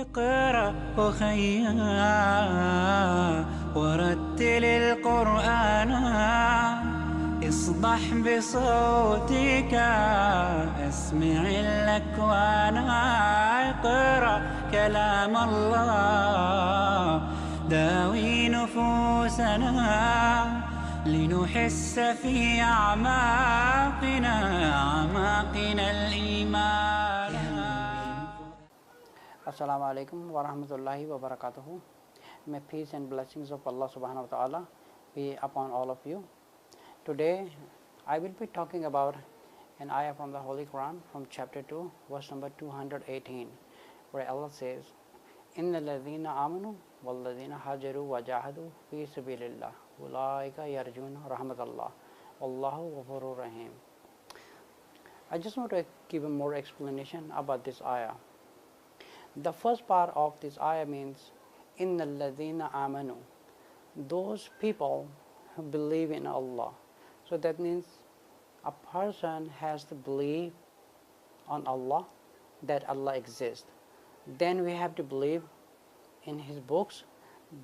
اقرأ أخيا ورتل القرآن اصدح بصوتك اسمع الأكوان اقرأ كلام الله داوي نفوسنا لنحس في أعماقنا الإيمان. Assalamu alaikum wa rahmatullahi wa barakatuhu. May peace and blessings of Allah subhanahu wa ta'ala be upon all of you. Today I will be talking about an ayah from the Holy Quran from chapter 2 verse number 218, where Allah says, Inna ladhina amanu wal ladhina hajaru wa jahadu fi sabilillah ulaika yarjuna rahmatallah wallahu ghafurur rahim. I just want to give a more explanation about this ayah. The first part of this ayah means Inna ladhina amanu, those people who believe in Allah. So that means a person has to believe on Allah, that Allah exists. Then we have to believe in His books,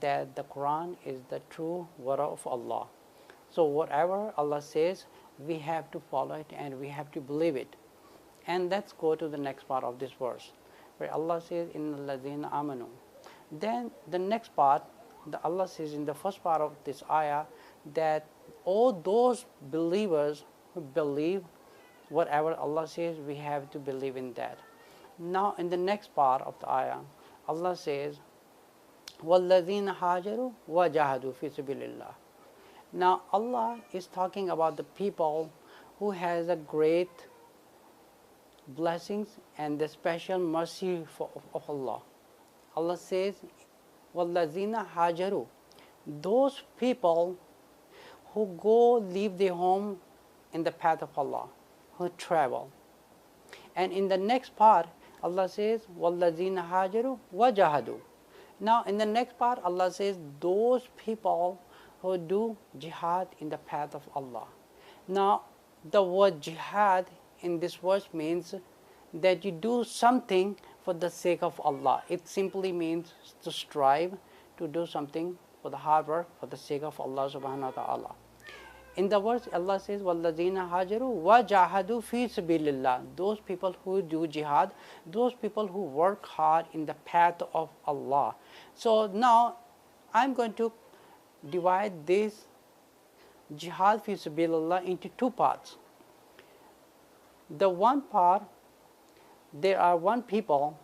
that the Quran is the true word of Allah. So whatever Allah says, we have to follow it and we have to believe it. And let's go to the next part of this verse, where Allah says, Inna ladhina amanu. Then the next part, Allah says in the first part of this ayah, that all those believers who believe whatever Allah says, we have to believe in that. Now in the next part of the ayah, Allah says, وَالَّذِينَ هَاجَرُوا وَجَاهَدُوا فِي سَبِيلِ اللَّهِ. Now Allah is talking about the people who has a great blessings and the special mercy of Allah. Allah says, وَالَّذِينَ هَاجَرُوا, those people who go leave their home in the path of Allah, who travel. And in the next part, Allah says, وَالَّذِينَ هَاجَرُوا وَجَاهَدُوا. Now in the next part, Allah says, those people who do jihad in the path of Allah. Now the word jihad in this verse means that you do something for the sake of Allah. It simply means to strive to do something for the hard work for the sake of Allah subhanahu wa ta'ala. In the verse, Allah says, وَالَّذِينَ هَاجَرُوا وَجَاهَدُوا فِي سَبِيلِ اللَّهِ. Those people who do jihad, those people who work hard in the path of Allah. So now I'm going to divide this jihad fi sabilillah into two parts. The one part, there are one people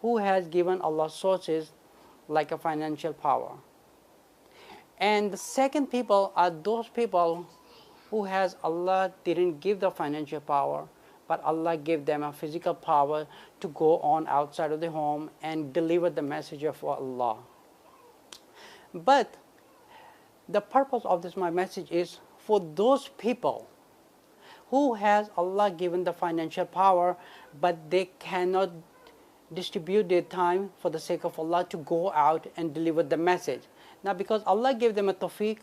who has given Allah sources like a financial power. And the second people are those people who has Allah didn't give the financial power, but Allah gave them a physical power to go on outside of the home and deliver the message of Allah. But the purpose of this my message is for those people who has Allah given the financial power, but they cannot distribute their time for the sake of Allah to go out and deliver the message. Now because Allah gave them a tawfiq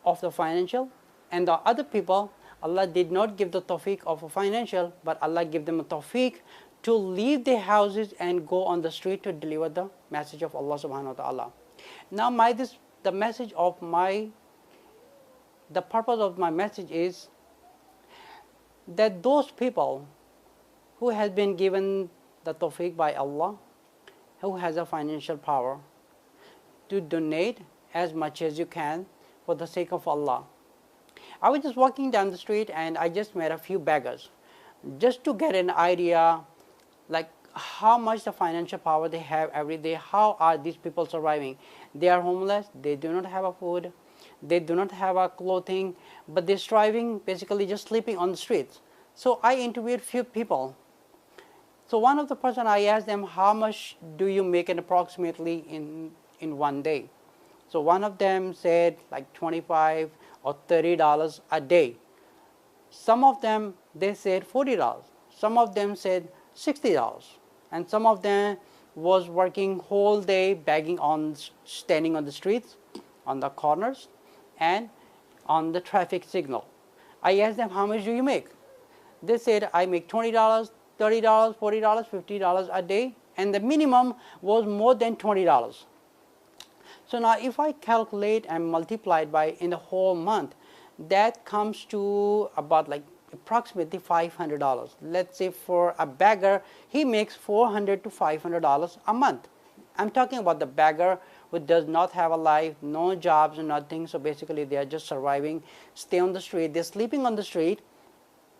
of the financial, and the other people, Allah did not give the tawfiq of a financial, but Allah gave them a tawfiq to leave their houses and go on the street to deliver the message of Allah subhanahu wa ta'ala. Now the purpose of my message is that those people who has been given the tawfiq by Allah, who has a financial power, to donate as much as you can for the sake of Allah. I was just walking down the street and I just met a few beggars, just to get an idea like how much the financial power they have every day. How are these people surviving? They are homeless, they do not have a food, they do not have a clothing, but they're striving, basically just sleeping on the streets. So I interviewed few people. So one of the person, I asked them, how much do you make it approximately in one day? So one of them said like $25 or $30 a day. Some of them, they said $40. Some of them said $60. And some of them was working whole day begging standing on the streets, on the corners, and on the traffic signal. I asked them, how much do you make? They said, I make $20, $30, $40, $50 a day, and the minimum was more than $20. So now if I calculate and multiply it by in the whole month, that comes to about like approximately $500. Let's say for a beggar, he makes $400 to $500 a month. I'm talking about the beggar who does not have a life, no jobs, nothing. So basically they are just surviving, stay on the street, they're sleeping on the street,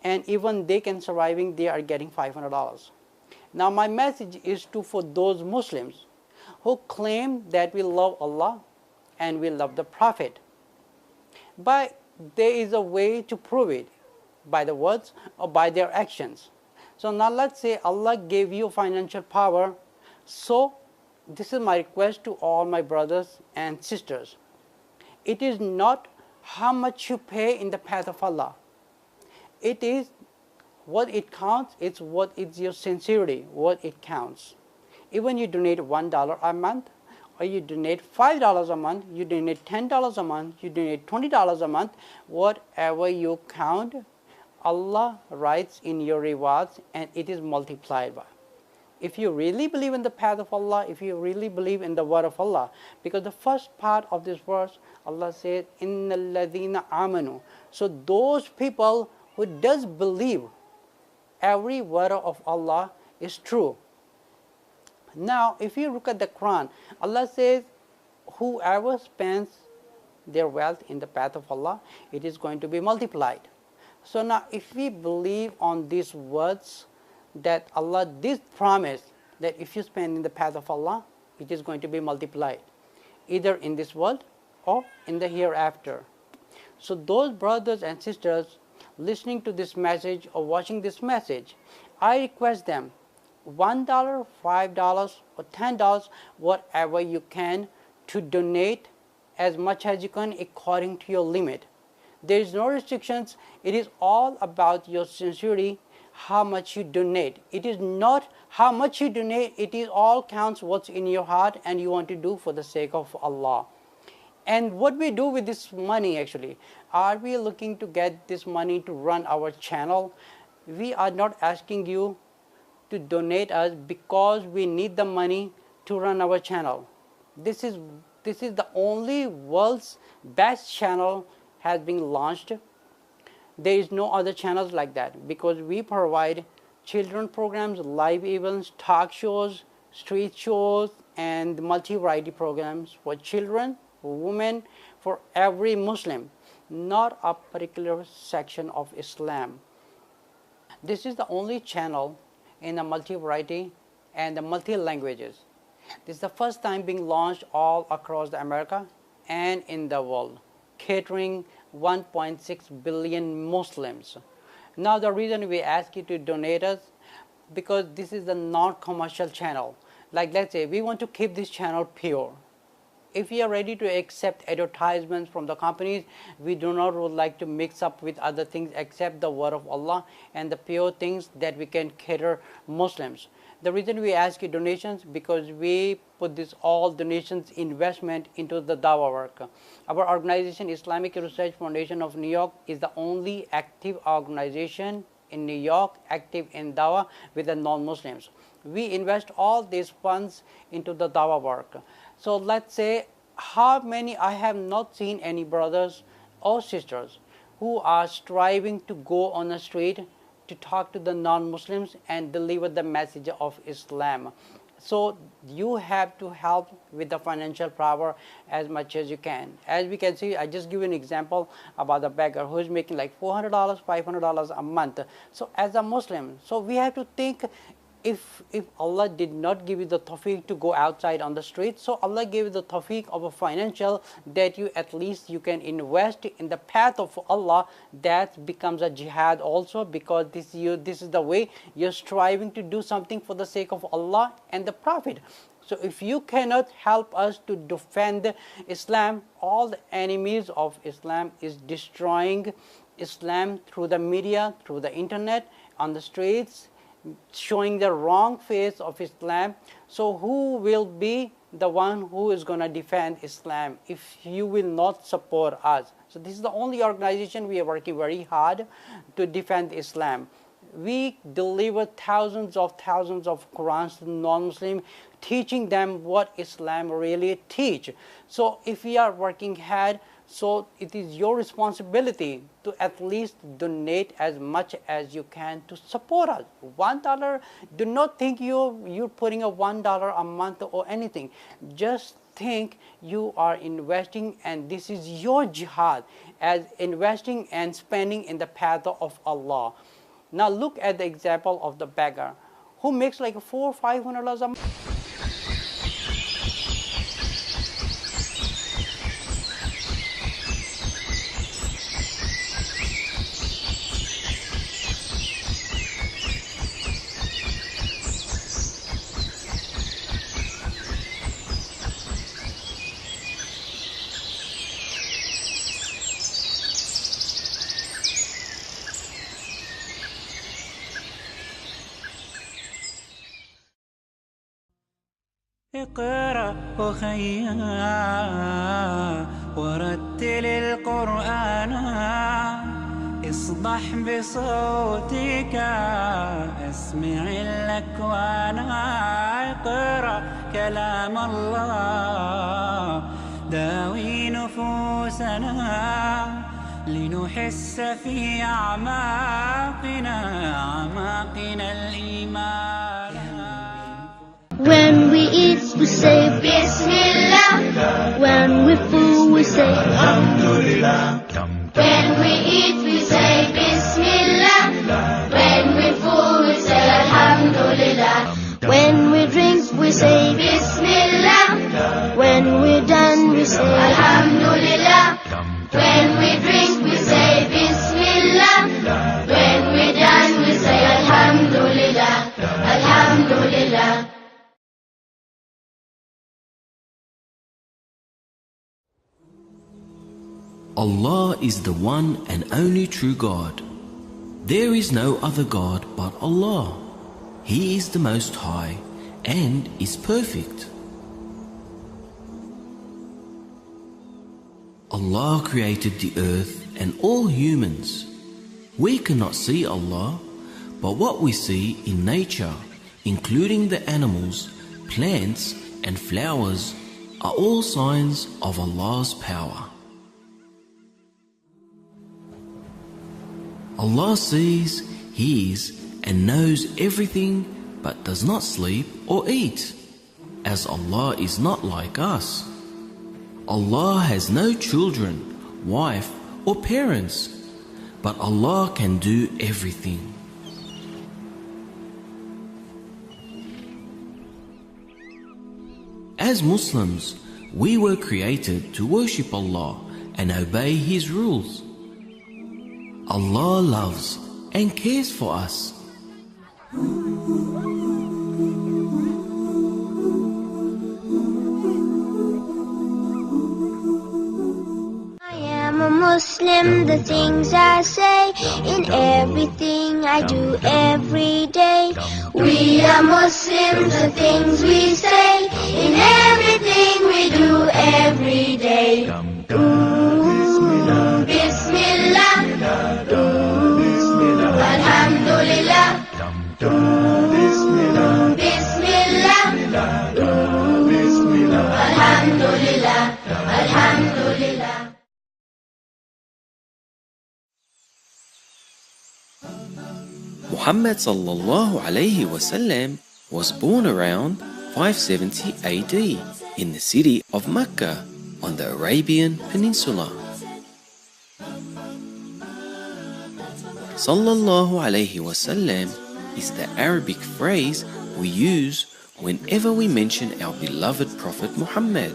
and even they can surviving, they are getting $500. Now my message is for those Muslims who claim that we love Allah and we love the Prophet, but there is a way to prove it by the words or by their actions. So now let's say Allah gave you financial power. So this is my request to all my brothers and sisters. It is not how much you pay in the path of Allah. It is what it counts, it's what is your sincerity, what it counts. Even you donate $1 a month, or you donate $5 a month, you donate $10 a month, you donate $20 a month, whatever you count, Allah writes in your rewards and it is multiplied by. If you really believe in the path of Allah, if you really believe in the word of Allah, because the first part of this verse, Allah said, Innal ladhina amanu. So those people who does believe every word of Allah is true. Now, if you look at the Quran, Allah says, whoever spends their wealth in the path of Allah, it is going to be multiplied. So now, if we believe on these words, that Allah did promise that if you spend in the path of Allah, it is going to be multiplied, either in this world or in the hereafter. So those brothers and sisters listening to this message or watching this message, I request them, $1, $5, or $10, whatever you can, to donate as much as you can according to your limit. There is no restrictions. It is all about your sincerity, how much you donate. It is not how much you donate, it is all counts what's in your heart and you want to do for the sake of Allah. And what we do with this money actually, are we looking to get this money to run our channel? We are not asking you to donate us because we need the money to run our channel. This is the only world's best channel has been launched. There is no other channels like that, because we provide children programs, live events, talk shows, street shows, and multi-variety programs for children, for women, for every Muslim, not a particular section of Islam. This is the only channel in the multi-variety and the multi-languages. This is the first time being launched all across America and in the world, catering 1.6 billion Muslims. Now the reason we ask you to donate us, because this is a non-commercial channel. Like let's say we want to keep this channel pure. If we are ready to accept advertisements from the companies, we do not would like to mix up with other things except the word of Allah and the pure things that we can cater Muslims. The reason we ask you donations, because we put this all donations investment into the dawah work. Our organization, Islamic Research Foundation of New York, is the only active organization in New York active in dawah with the non-Muslims. We invest all these funds into the dawah work. So let's say how many, I have not seen any brothers or sisters who are striving to go on the street to talk to the non-Muslims and deliver the message of Islam. So you have to help with the financial power as much as you can. As we can see, I just give you an example about the beggar who is making like $400, $500 a month. So as a Muslim, so we have to think, if Allah did not give you the tawfiq to go outside on the street, so Allah gave you the tawfiq of a financial that you at least you can invest in the path of Allah. That becomes a jihad also, because this is the way you're striving to do something for the sake of Allah and the Prophet. So if you cannot help us to defend Islam, all the enemies of Islam is destroying Islam through the media, through the internet, on the streets, showing the wrong face of Islam. So who will be the one who is going to defend Islam if you will not support us? So this is the only organization we are working very hard to defend Islam. We deliver thousands of Qurans to non-Muslims, teaching them what Islam really teach. So if we are working hard, so it is your responsibility to at least donate as much as you can to support us. $1, do not think you're putting a $1 a month or anything. Just think you are investing, and this is your jihad, as investing and spending in the path of Allah. Now look at the example of the beggar who makes like $400 or $500 a month. اقرأ أخيا ورتل القرآن اصدح بصوتك اسمع الأكوان اقرأ كلام الله داوي نفوسنا لنحس في أعماقنا الإيمان. When we eat, we say Bismillah. When we fool, we say Alhamdulillah. When we eat, we say Bismillah. When we fool, we say Alhamdulillah. When we drink, we say Bismillah. When we're done, we say Alhamdulillah. When we drink, we say Bismillah. When we're done, we say Alhamdulillah. Alhamdulillah. Allah is the one and only true God. There is no other God but Allah. He is the Most High and is perfect. Allah created the earth and all humans. We cannot see Allah, but what we see in nature, including the animals, plants and flowers, are all signs of Allah's power. Allah sees, hears and knows everything but does not sleep or eat, as Allah is not like us. Allah has no children, wife or parents, but Allah can do everything. As Muslims, we were created to worship Allah and obey His rules. Allah loves and cares for us. I'm a Muslim, the things I say, in everything I do every day. We are Muslims, the things we say, in everything we do every day. Bismillah, Alhamdulillah, Bismillah, Alhamdulillah, Alhamdulillah. Muhammad sallallahu alayhi wasallam was born around 570 AD in the city of Mecca on the Arabian Peninsula. Sallallahu alayhi wasallam is the Arabic phrase we use whenever we mention our beloved Prophet Muhammad.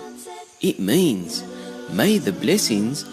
It means, may the blessings